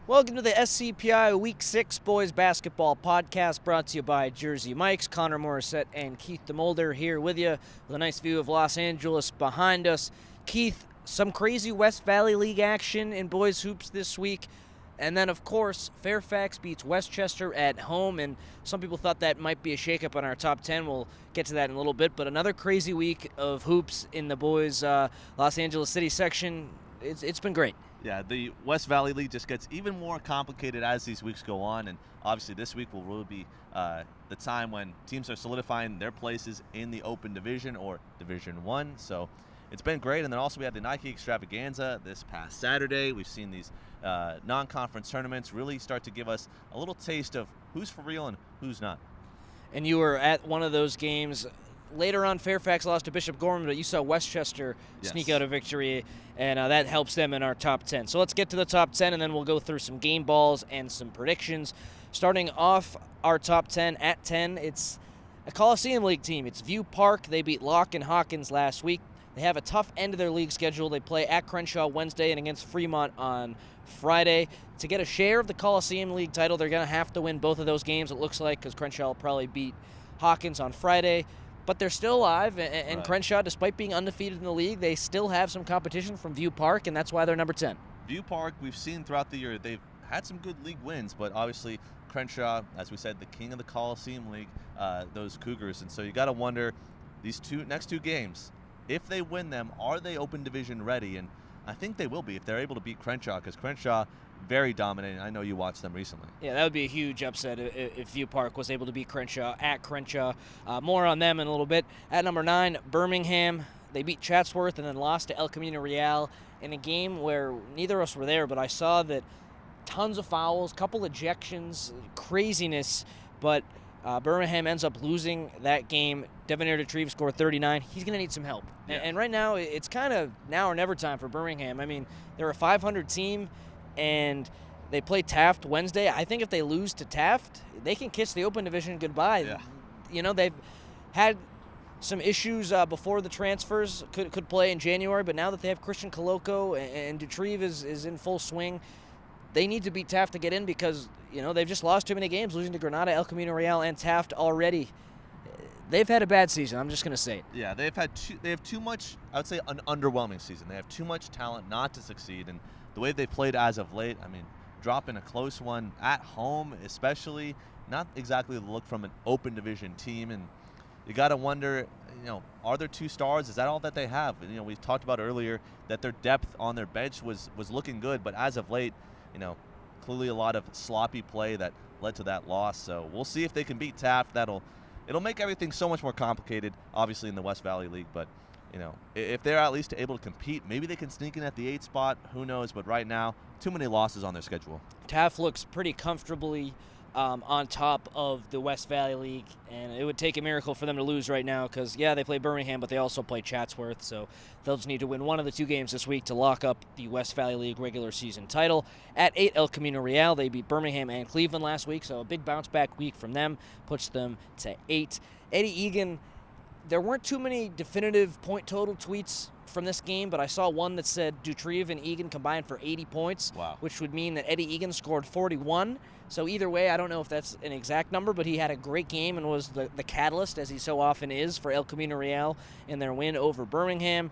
Welcome to the SCPI Week 6 Boys Basketball Podcast, brought to you by Jersey Mike's. Connor Morissette and Keith DeMolder here with you with a nice view of Los Angeles behind us. Keith, some crazy West Valley League action in boys hoops this week. And then, of course, Fairfax beats Westchester at home, and some people thought that might be a shakeup on our top 10. We'll get to that in a little bit. But another crazy week of hoops in the boys' Los Angeles City section. It's been great. Yeah, the West Valley League just gets even more complicated as these weeks go on, and obviously this week will really be the time when teams are solidifying their places in the Open Division or Division 1. So it's been great, and then also we had the Nike Extravaganza this past Saturday. We've seen these non-conference tournaments really start to give us a little taste of who's for real and who's not. And you were at one of those games. Later on, Fairfax lost to Bishop Gorman, but you saw Westchester sneak out a victory, and that helps them in our top 10. So let's get to the top 10, and then we'll go through some game balls and some predictions. Starting off our top 10 at 10, it's a Coliseum League team. It's View Park. They beat Locke and Hawkins last week. They have a tough end of their league schedule. They play at Crenshaw Wednesday and against Fremont on Friday. To get a share of the Coliseum League title, they're going to have to win both of those games, it looks like, because Crenshaw will probably beat Hawkins on Friday. But they're still alive, and right. Crenshaw, despite being undefeated in the league, they still have some competition from View Park, and that's why they're number 10. View Park, we've seen throughout the year, they've had some good league wins, but obviously Crenshaw, as we said, the king of the Coliseum League, those Cougars. And so you got to wonder, these next two games, if they win them, are they Open Division ready? And I think they will be if they're able to beat Crenshaw, because Crenshaw, very dominating. I know you watched them recently. Yeah, that would be a huge upset if View Park was able to beat Crenshaw at Crenshaw. More on them in a little bit. At number 9, Birmingham. They beat Chatsworth and then lost to El Camino Real in a game where neither of us were there, but I saw that tons of fouls, couple ejections, craziness, but Birmingham ends up losing that game. Devonair Detrieve scored 39. He's going to need some help. Yeah. And right now, it's kind of now or never time for Birmingham. I mean, they're a 500 team, and they play Taft Wednesday. I think if they lose to Taft, they can kiss the Open Division goodbye. Yeah. You know, they've had some issues before the transfers could play in January, but now that they have Christian Coloco and Detrieve is in full swing, they need to beat Taft to get in because, you know, they've just lost too many games, losing to Granada, El Camino Real, and Taft already. They've had a bad season. I'm just going to say it. Yeah, they have too much, I would say, an underwhelming season. They have too much talent not to succeed, and the way they played as of late, I mean, dropping a close one at home especially, not exactly the look from an Open Division team, and you got to wonder, you know, are there two stars? Is that all that they have? And, you know, we talked about earlier that their depth on their bench was looking good, but as of late, you know, clearly a lot of sloppy play that led to that loss. So we'll see if they can beat Taft. It'll make everything so much more complicated, obviously, in the West Valley League, but you know, if they're at least able to compete, maybe they can sneak in at the 8th spot. Who knows? But right now, too many losses on their schedule. Taft looks pretty comfortably on top of the West Valley League, and it would take a miracle for them to lose right now because, yeah, they play Birmingham, but they also play Chatsworth, so they'll just need to win one of the two games this week to lock up the West Valley League regular season title. At 8, El Camino Real, they beat Birmingham and Cleveland last week, so a big bounce-back week from them puts them to 8. Eddie Egan, there weren't too many definitive point total tweets from this game, but I saw one that said Detrieve and Egan combined for 80 points, wow, which would mean that Eddie Egan scored 41. So either way, I don't know if that's an exact number, but he had a great game and was the catalyst, as he so often is, for El Camino Real in their win over Birmingham.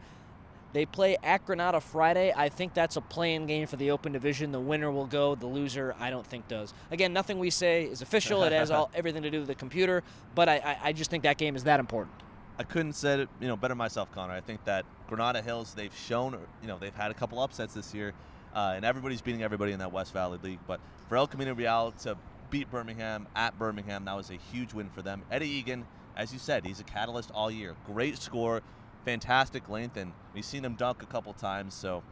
They play at Granada Friday. I think that's a play-in game for the Open Division. The winner will go. The loser, I don't think, does. Again, nothing we say is official. It has everything to do with the computer, but I just think that game is that important. I couldn't say it, better myself, Connor. I think that Granada Hills, they've shown, they've had a couple upsets this year, and everybody's beating everybody in that West Valley League. But for El Camino Real to beat Birmingham at Birmingham, that was a huge win for them. Eddie Egan, as you said, he's a catalyst all year. Great score, fantastic length, and we've seen him dunk a couple times. So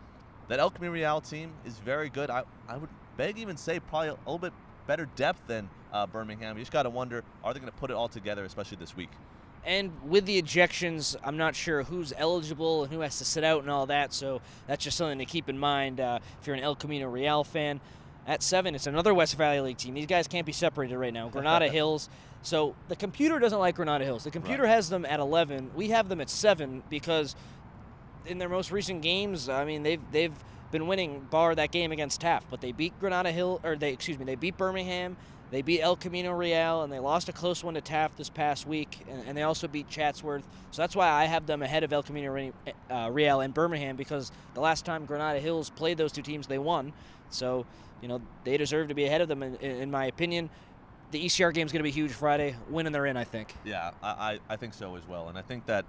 that El Camino Real team is very good. I would beg even say probably a little bit better depth than Birmingham. You just got to wonder, are they going to put it all together, especially this week? And with the ejections, I'm not sure who's eligible and who has to sit out and all that, so that's just something to keep in mind if you're an El Camino Real fan. At 7, it's another West Valley League team. These guys can't be separated right now. Granada Hills. So the computer doesn't like Granada Hills. The computer has them at 11. We have them at 7 because in their most recent games, I mean, they've been winning, bar that game against Taft. But they beat they beat Birmingham, they beat El Camino Real, and they lost a close one to Taft this past week, and they also beat Chatsworth. So that's why I have them ahead of El Camino Real and Birmingham, because the last time Granada Hills played those two teams, they won. So, they deserve to be ahead of them, in my opinion. The ECR game is going to be huge Friday. Win and they're in, I think. Yeah, I think so as well. And I think that,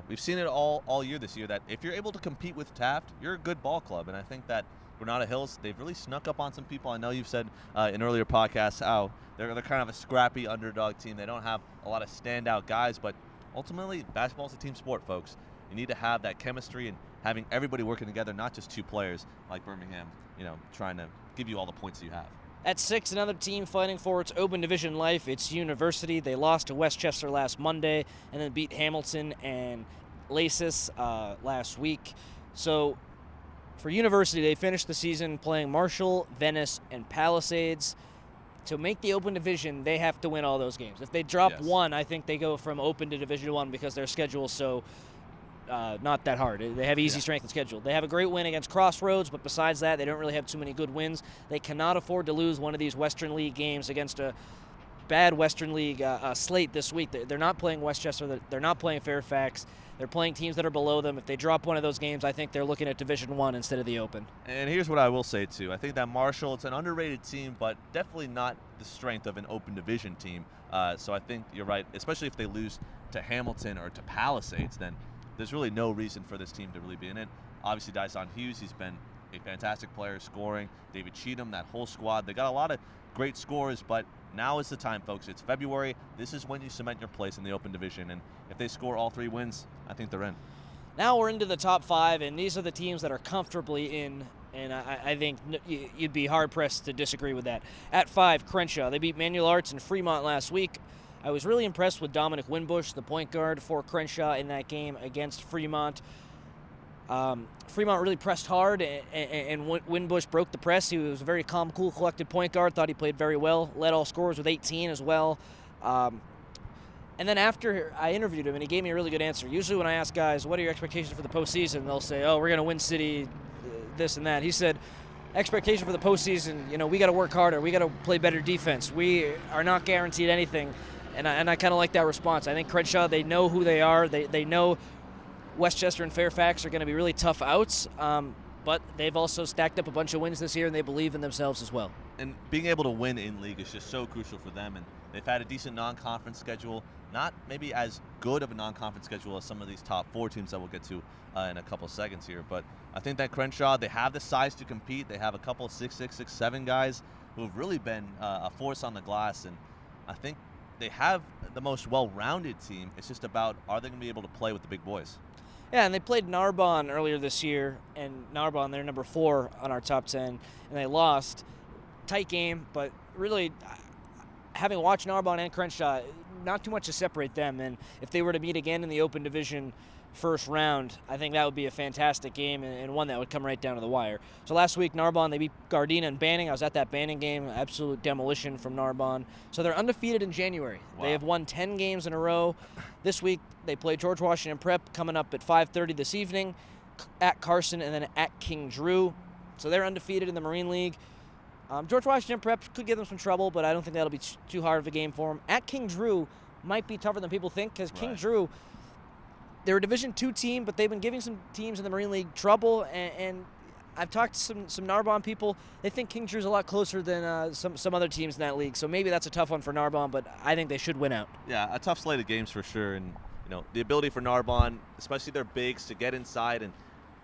we've seen it all year this year, that if you're able to compete with Taft, you're a good ball club. And I think that Granada Hills, they've really snuck up on some people. I know you've said in earlier podcasts how they're kind of a scrappy underdog team. They don't have a lot of standout guys, but ultimately, basketball is a team sport, folks. You need to have that chemistry and having everybody working together, not just two players like Birmingham, trying to give you all the points you have. At 6, another team fighting for its open division life. It's University. They lost to Westchester last Monday and then beat Hamilton and Lasis last week. So for University, they finished the season playing Marshall, Venice, and Palisades. To make the open division, they have to win all those games. If they drop one, I think they go from open to Division 1 because their schedule is so not that hard. They have easy strength of schedule. They have a great win against Crossroads, but besides that, they don't really have too many good wins. They cannot afford to lose one of these Western League games against a bad Western League slate this week. They're not playing Westchester. They're not playing Fairfax. They're playing teams that are below them. If they drop one of those games, I think they're looking at Division 1 instead of the Open. And here's what I will say, too. I think that Marshall, it's an underrated team, but definitely not the strength of an Open Division team. So I think you're right, especially if they lose to Hamilton or to Palisades, then there's really no reason for this team to really be in it. Obviously, Dyson Hughes, he's been a fantastic player scoring. David Cheatham, that whole squad. They got a lot of great scores, but now is the time, folks. It's February. This is when you cement your place in the Open Division, and if they score all 3 wins, I think they're in. Now we're into the top 5, and these are the teams that are comfortably in, and I think you'd be hard-pressed to disagree with that. At 5, Crenshaw. They beat Manual Arts and Fremont last week. I was really impressed with Dominic Winbush, the point guard for Crenshaw in that game against Fremont. Fremont really pressed hard, and Winbush broke the press. He was a very calm, cool, collected point guard. Thought he played very well. Led all scorers with 18 as well. And then after I interviewed him, and he gave me a really good answer. Usually when I ask guys, what are your expectations for the postseason, they'll say, oh, we're going to win city, this and that. He said, expectation for the postseason, we got to work harder. We got to play better defense. We are not guaranteed anything. And I kind of like that response. I think Crenshaw, they know who they are. They know Westchester and Fairfax are going to be really tough outs, but they've also stacked up a bunch of wins this year, and they believe in themselves as well. And being able to win in league is just so crucial for them, and they've had a decent non-conference schedule. Not maybe as good of a non-conference schedule as some of these top 4 teams that we'll get to in a couple seconds here, but I think that Crenshaw, they have the size to compete. They have a couple of 6'6", 6'7" guys who have really been a force on the glass, and I think they have the most well-rounded team. It's just about, are they going to be able to play with the big boys? Yeah, and they played Narbonne earlier this year, and Narbonne, they're number 4 on our top 10, and they lost. Tight game, but really, having watched Narbonne and Crenshaw, not too much to separate them, and if they were to meet again in the Open Division first round, I think that would be a fantastic game and one that would come right down to the wire. So last week, Narbonne, they beat Gardena and Banning. I was at that Banning game, absolute demolition from Narbonne. So they're undefeated in January. Wow. They have won 10 games in a row. This week, they play George Washington Prep coming up at 5:30 this evening, at Carson and then at King Drew. So they're undefeated in the Marine League. George Washington Prep could give them some trouble, but I don't think that'll be too hard of a game for them. At King Drew might be tougher than people think, because King Drew, they're a Division II team, but they've been giving some teams in the Marine League trouble, and I've talked to some Narbonne people. They think King Drew's a lot closer than some other teams in that league, so maybe that's a tough one for Narbonne, but I think they should win out. Yeah, a tough slate of games for sure, and the ability for Narbonne, especially their bigs, to get inside and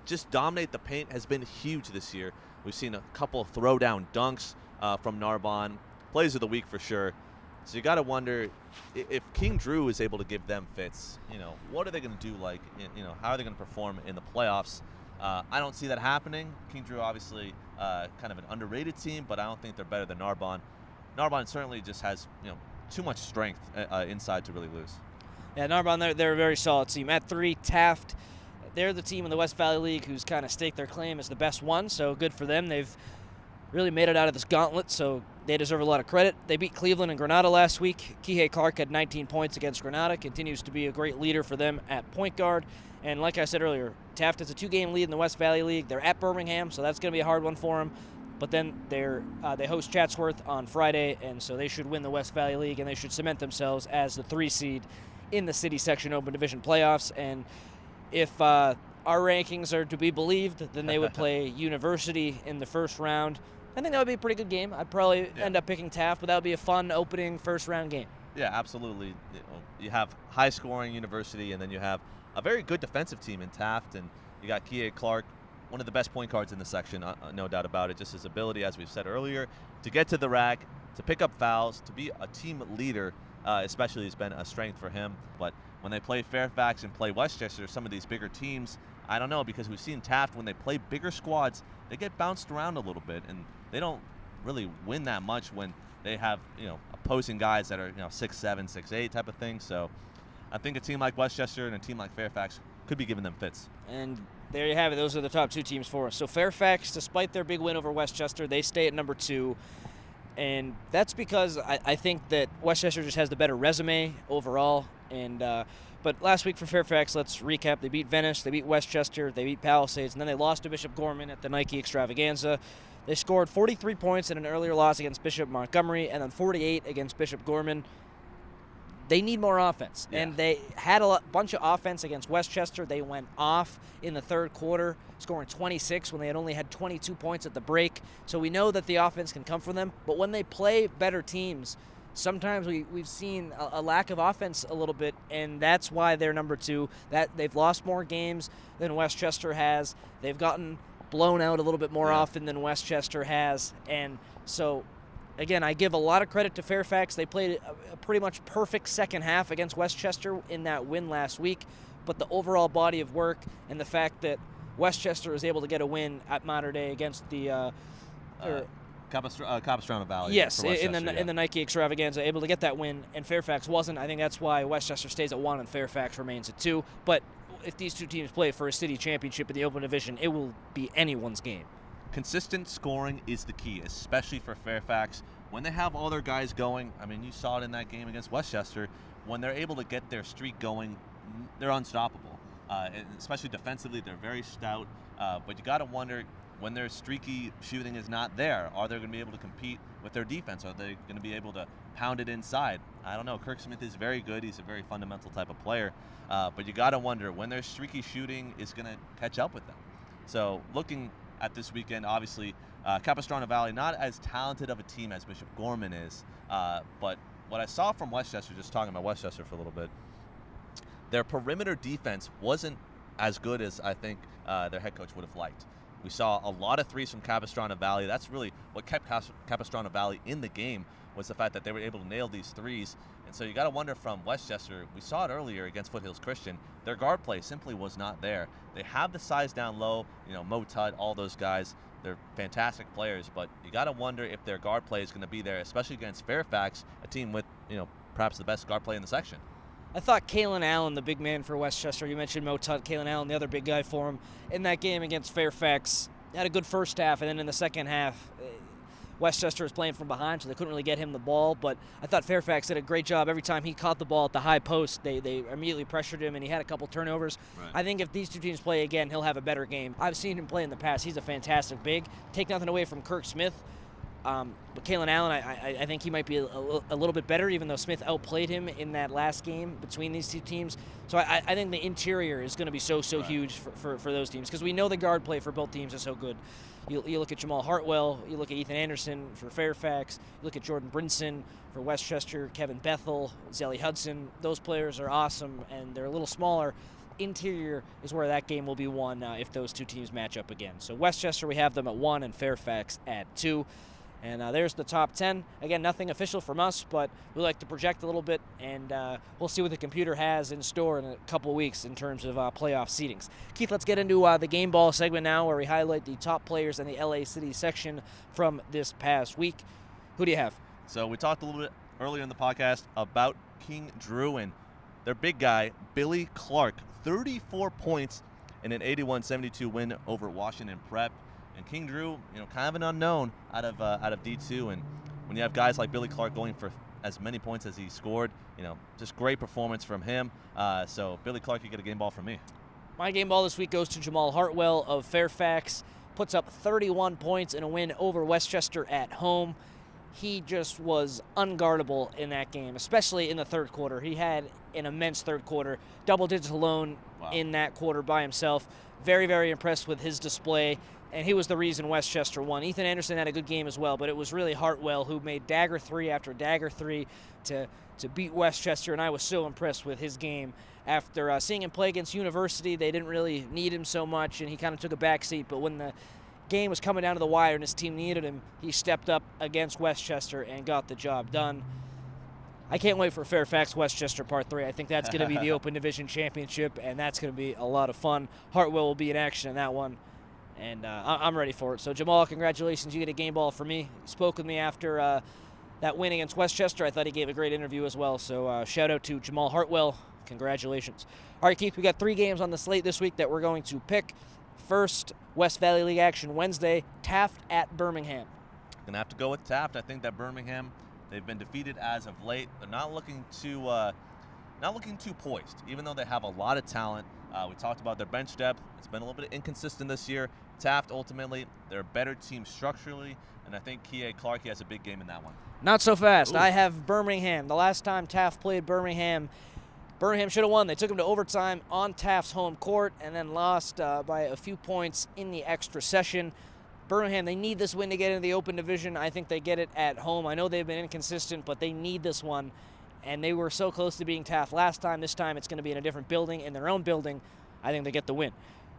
just dominate the paint has been huge this year. We've seen a couple of throwdown dunks from Narbonne. Plays of the week for sure. So you got to wonder if King Drew is able to give them fits. What are they going to do? How are they going to perform in the playoffs? I don't see that happening. King Drew obviously kind of an underrated team, but I don't think they're better than Narbonne. Narbonne certainly just has too much strength inside to really lose. Yeah, Narbonne, they're a very solid team. At 3, Taft. They're the team in the West Valley League who's kind of staked their claim as the best one, so good for them. They've really made it out of this gauntlet, so they deserve a lot of credit. They beat Cleveland and Granada last week. Kihei Clark had 19 points against Granada, continues to be a great leader for them at point guard. And like I said earlier, Taft has a 2-game lead in the West Valley League. They're at Birmingham, so that's going to be a hard one for them. But then they host Chatsworth on Friday, and so they should win the West Valley League, and they should cement themselves as the 3 seed in the City Section Open Division playoffs. And if our rankings are to be believed, then they would play University in the first round. I think that would be a pretty good game. I'd probably end up picking Taft, but that would be a fun opening first-round game. Yeah, absolutely. You have high-scoring University, and then you have a very good defensive team in Taft, and you got Kihei Clark, one of the best point guards in the section, no doubt about it. Just his ability, as we've said earlier, to get to the rack, to pick up fouls, to be a team leader, especially has been a strength for him. But when they play Fairfax and play Westchester, some of these bigger teams, I don't know, because we've seen Taft, when they play bigger squads, they get bounced around a little bit, and they don't really win that much when they have, opposing guys that are, 6'7", 6'8" type of thing. So I think a team like Westchester and a team like Fairfax could be giving them fits. And there you have it. Those are the top 2 teams for us. So Fairfax, despite their big win over Westchester, they stay at number 2. And that's because I think that Westchester just has the better resume overall. And but last week for Fairfax, let's recap. They beat Venice, they beat Westchester, they beat Palisades, and then they lost to Bishop Gorman at the Nike Extravaganza. They scored 43 points in an earlier loss against Bishop Montgomery, and then 48 against Bishop Gorman. They need more offense, and they had a bunch of offense against Westchester. They went off in the third quarter, scoring 26 when they had only had 22 points at the break. So we know that the offense can come from them, but when they play better teams, sometimes we've seen a lack of offense a little bit, and that's why they're number 2. That they've lost more games than Westchester has. They've gotten blown out a little bit more often than Westchester has, and so again, I give a lot of credit to Fairfax. They played a pretty much perfect second half against Westchester in that win last week, but the overall body of work and the fact that Westchester is able to get a win at Mater Dei against the Capistrano Valley. Yes, in the Nike Extravaganza, able to get that win, and Fairfax wasn't. I think that's why Westchester stays at 1 and Fairfax remains at 2. But if these 2 teams play for a city championship in the Open Division, it will be anyone's game. Consistent scoring is the key, especially for Fairfax. When they have all their guys going, I mean, you saw it in that game against Westchester, when they're able to get their streak going, they're unstoppable. And especially defensively, they're very stout. But you got to wonder, when their streaky shooting is not there, are they going to be able to compete with their defense? Are they going to be able to pound it inside? I don't know. Kirk Smith is very good. He's a very fundamental type of player. But you got to wonder when their streaky shooting is going to catch up with them. So looking at this weekend, obviously, Capistrano Valley, not as talented of a team as Bishop Gorman is, but what I saw from Westchester, just talking about Westchester for a little bit, their perimeter defense wasn't as good as I think their head coach would have liked. We saw a lot of threes from Capistrano Valley. That's really what kept Capistrano Valley in the game, was the fact that they were able to nail these threes. And so you got to wonder from Westchester, we saw it earlier against Foothills Christian, their guard play simply was not there. They have the size down low, Mo Tutt, all those guys. They're fantastic players, but you got to wonder if their guard play is going to be there, especially against Fairfax, a team with, perhaps the best guard play in the section. I thought Kalen Allen, the big man for Westchester, you mentioned Mo Tutt, Kalen Allen, the other big guy for him, in that game against Fairfax, had a good first half, and then in the second half, Westchester was playing from behind, so they couldn't really get him the ball, but I thought Fairfax did a great job. Every time he caught the ball at the high post, they immediately pressured him, and he had a couple turnovers. Right. I think if these 2 teams play again, he'll have a better game. I've seen him play in the past. He's a fantastic big. Take nothing away from Kirk Smith. But Kalen Allen, I think he might be a little bit better, even though Smith outplayed him in that last game between these 2 teams. So I think the interior is going to be so right. huge for those teams, because we know the guard play for both teams is so good. You look at Jamal Hartwell, you look at Ethan Anderson for Fairfax, you look at Jordan Brinson for Westchester, Kevin Bethel, Zelly Hudson. Those players are awesome, and they're a little smaller. Interior is where that game will be won if those 2 teams match up again. So Westchester, we have them at 1 and Fairfax at 2. And there's the top 10. Again, nothing official from us, but we like to project a little bit, and we'll see what the computer has in store in a couple of weeks in terms of playoff seedings. Keith, let's get into the game ball segment now, where we highlight the top players in the LA City section from this past week. Who do you have? So we talked a little bit earlier in the podcast about King Drew and their big guy, Billy Clark. 34 points in an 81-72 win over Washington Prep. And King Drew, kind of an unknown out of D2, and when you have guys like Billy Clark going for as many points as he scored, just great performance from him. So Billy Clark, you get a game ball from me. My game ball this week goes to Jamal Hartwell of Fairfax. Puts up 31 points in a win over Westchester at home. He just was unguardable in that game, especially in the third quarter. He had an immense third quarter, double digits alone in that quarter by himself. Very, very impressed with his display, and he was the reason Westchester won. Ethan Anderson had a good game as well, but it was really Hartwell who made dagger 3 after dagger 3 to beat Westchester, and I was so impressed with his game. After seeing him play against University, they didn't really need him so much, and he kind of took a back seat, but when the game was coming down to the wire and his team needed him, he stepped up against Westchester and got the job done. I can't wait for Fairfax Westchester Part 3. I think that's going to be the Open Division Championship, and that's going to be a lot of fun. Hartwell will be in action in that one, and I'm ready for it. So, Jamal, congratulations. You get a game ball for me. He spoke with me after that win against Westchester. I thought he gave a great interview as well, so shout out to Jamal Hartwell. Congratulations. All right, Keith, we got 3 games on the slate this week that we're going to pick. First, West Valley League action Wednesday, Taft at Birmingham. Gonna have to go with Taft. I think that Birmingham, they've been defeated as of late. They're not looking too poised, even though they have a lot of talent. We talked about their bench depth. It's been a little bit inconsistent this year. Taft, ultimately, they're a better team structurally, and I think Kie Clark has a big game in that one. Not so fast. Ooh. I have Birmingham. The last time Taft played Birmingham should have won. They took him to overtime on Taft's home court and then lost by a few points in the extra session. Birmingham, they need this win to get into the Open Division. I think they get it at home. I know they've been inconsistent, but they need this one. And they were so close to beating Taft last time. This time it's going to be in a different building, in their own building. I think they get the win.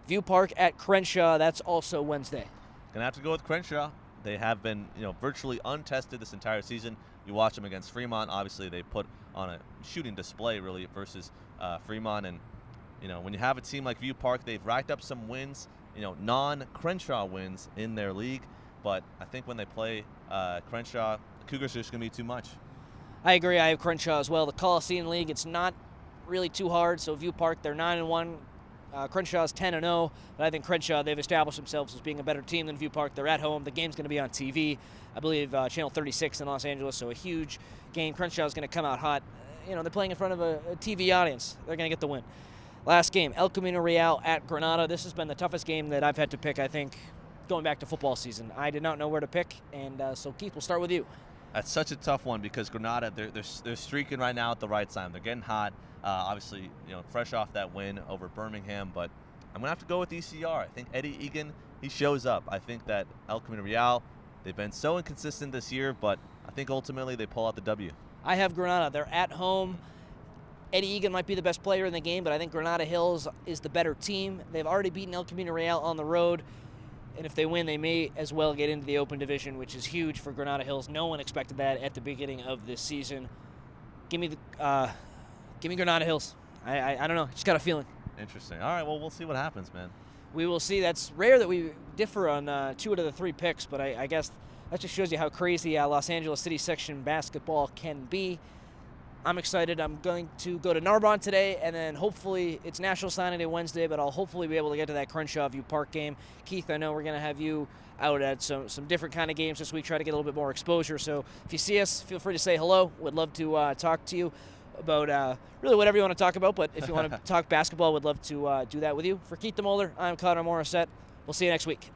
View Park at Crenshaw, that's also Wednesday. Gonna have to go with Crenshaw. They have been, virtually untested this entire season. You watch them against Fremont. Obviously, they put on a shooting display, really, versus Fremont. And, when you have a team like View Park, they've racked up some wins, non-Crenshaw wins in their league. But I think when they play Crenshaw, the Cougars are just going to be too much. I agree. I have Crenshaw as well. The Coliseum League, it's not really too hard. So View Park, they're 9-1. Crenshaw's 10-0, but I think Crenshaw, they've established themselves as being a better team than View Park. They're at home. The game's going to be on TV. I believe Channel 36 in Los Angeles, so a huge game. Crenshaw's going to come out hot. They're playing in front of a TV audience. They're going to get the win. Last game, El Camino Real at Granada. This has been the toughest game that I've had to pick, I think, going back to football season. I did not know where to pick, and so Keith, we'll start with you. That's such a tough one because Granada, they're streaking right now at the right time. They're getting hot. Obviously, fresh off that win over Birmingham, but I'm going to have to go with ECR. I think Eddie Egan, he shows up. I think that El Camino Real, they've been so inconsistent this year, but I think ultimately they pull out the W. I have Granada. They're at home. Eddie Egan might be the best player in the game, but I think Granada Hills is the better team. They've already beaten El Camino Real on the road, and if they win, they may as well get into the Open Division, which is huge for Granada Hills. No one expected that at the beginning of this season. Give me Granada Hills. I don't know. Just got a feeling. Interesting. All right, well, we'll see what happens, man. We will see. That's rare that we differ on 2 out of the 3 picks, but I guess that just shows you how crazy Los Angeles City Section basketball can be. I'm excited. I'm going to go to Narbonne today, and then hopefully it's National Signing Day Wednesday, but I'll hopefully be able to get to that Crenshaw View Park game. Keith, I know we're going to have you out at some different kind of games this week, try to get a little bit more exposure. So if you see us, feel free to say hello. Would love to talk to you about really whatever you want to talk about, but if you want to talk basketball, would love to do that with you. For Keith DeMolder, I'm Connor Morissette. We'll see you next week.